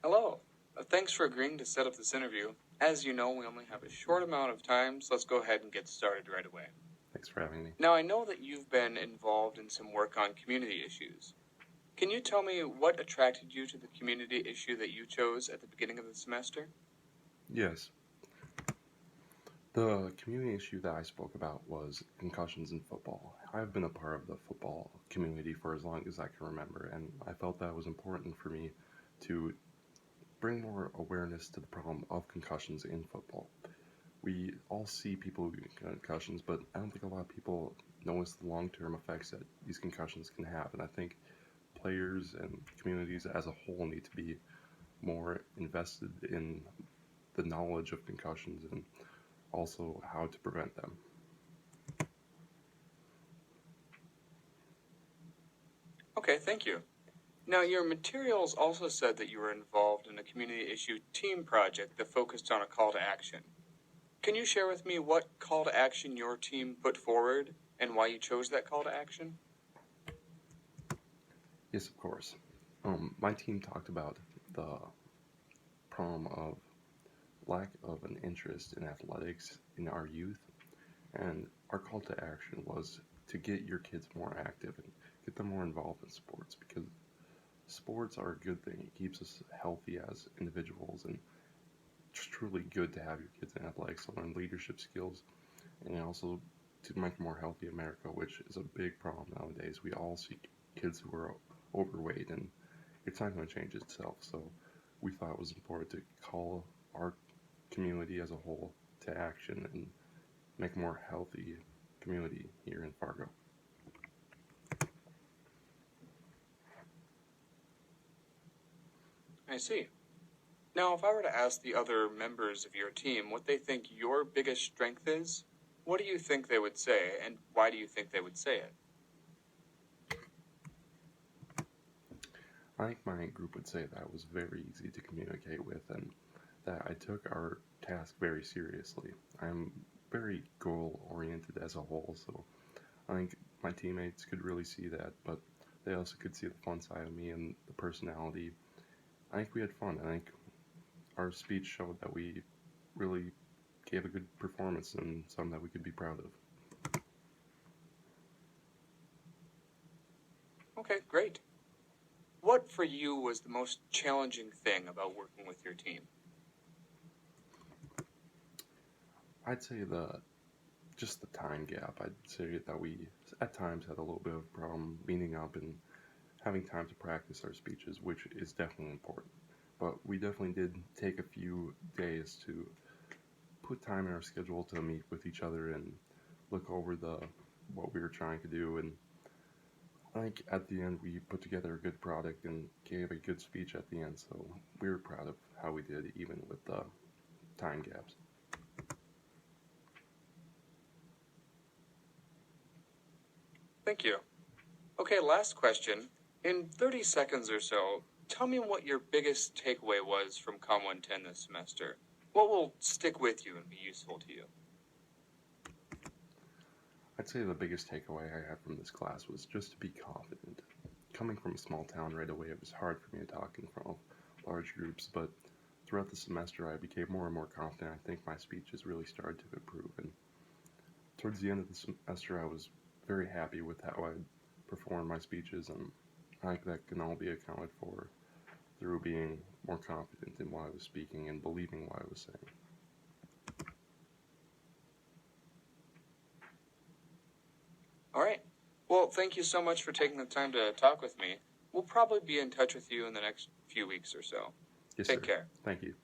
Hello. Thanks for agreeing to set up this interview. As you know, we only have a short amount of time, so let's go ahead and get started right away. Thanks for having me. Now, I know that you've been involved in some work on community issues. Can you tell me what attracted you to the community issue that you chose at the beginning of the semester? Yes. The community issue that I spoke about was concussions in football. I've been a part of the football community for as long as I can remember, and I felt that it was important for me to bring more awareness to the problem of concussions in football. We all see people with concussions, but I don't think a lot of people notice the long-term effects that these concussions can have, and I think players and communities as a whole need to be more invested in the knowledge of concussions and also how to prevent them. Okay, thank you. Now, your materials also said that you were involved in a community issue team project that focused on a call to action. Can you share with me what call to action your team put forward and why you chose that call to action? Yes, of course. My team talked about the problem of lack of an interest in athletics in our youth, and our call to action was to get your kids more active and get them more involved in sports because sports are a good thing. It keeps us healthy as individuals, and it's truly good to have your kids in athletics to learn leadership skills and also to make a more healthy America, which is a big problem nowadays. We all see kids who are overweight, and it's not going to change itself. So we thought it was important to call our community as a whole to action and make a more healthy community here in Fargo. I see. Now, if I were to ask the other members of your team what they think your biggest strength is, what do you think they would say, and why do you think they would say it? I think my group would say that I was very easy to communicate with and that I took our task very seriously. I'm very goal oriented as a whole, so I think my teammates could really see that, but they also could see the fun side of me and the personality. I think we had fun. I think our speech showed that we really gave a good performance and something that we could be proud of. Okay, great. What for you was the most challenging thing about working with your team? I'd say just the time gap. I'd say that we at times had a little bit of a problem meeting up and having time to practice our speeches, which is definitely important. But we definitely did take a few days to put time in our schedule to meet with each other and look over the what we were trying to do. And I think at the end we put together a good product and gave a good speech at the end. So we were proud of how we did, even with the time gaps. Thank you. Okay, last question. In 30 seconds or so, tell me what your biggest takeaway was from Com 110 this semester. What will stick with you and be useful to you? I'd say the biggest takeaway I had from this class was just to be confident. Coming from a small town right away, it was hard for me to talk in front of large groups, but throughout the semester I became more and more confident. I think my speeches really started to improve, and towards the end of the semester I was very happy with how I performed my speeches, and I think that can all be accounted for through being more confident in what I was speaking and believing what I was saying. All right. Well, thank you so much for taking the time to talk with me. We'll probably be in touch with you in the next few weeks or so. Yes, Take sir. care. Thank you.